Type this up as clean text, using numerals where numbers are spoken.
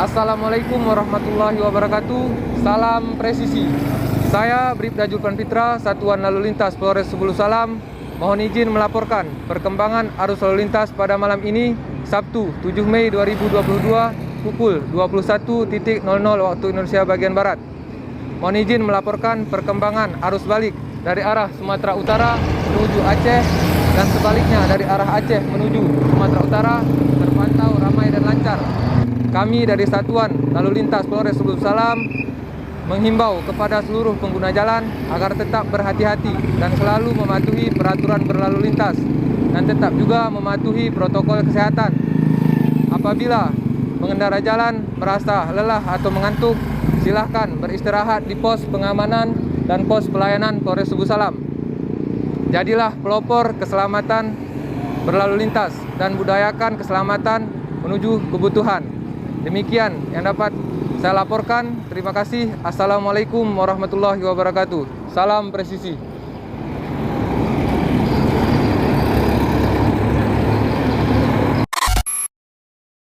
Assalamualaikum warahmatullahi wabarakatuh. Salam presisi. Saya Bribda Julpan Fitra, Satuan Lalu Lintas Polres Sebulu Salam. Mohon izin melaporkan perkembangan arus lalu lintas pada malam ini, Sabtu 7 Mei 2022, pukul 21.00 waktu Indonesia bagian Barat. Mohon izin melaporkan perkembangan arus balik dari arah Sumatera Utara menuju Aceh dan sebaliknya dari arah Aceh menuju Sumatera Utara terpantau ramai dan lancar. Kami dari Satuan Lalu Lintas Polres Sebulu Salam menghimbau kepada seluruh pengguna jalan agar tetap berhati-hati dan selalu mematuhi peraturan berlalu lintas dan tetap juga mematuhi protokol kesehatan. Apabila pengendara jalan merasa lelah atau mengantuk, silahkan beristirahat di pos pengamanan dan pos pelayanan Polres Sebulu Salam. Jadilah pelopor keselamatan berlalu lintas dan budayakan keselamatan menuju kebutuhan. Demikian yang dapat saya laporkan. Terima kasih. Assalamualaikum warahmatullahi wabarakatuh. Salam presisi.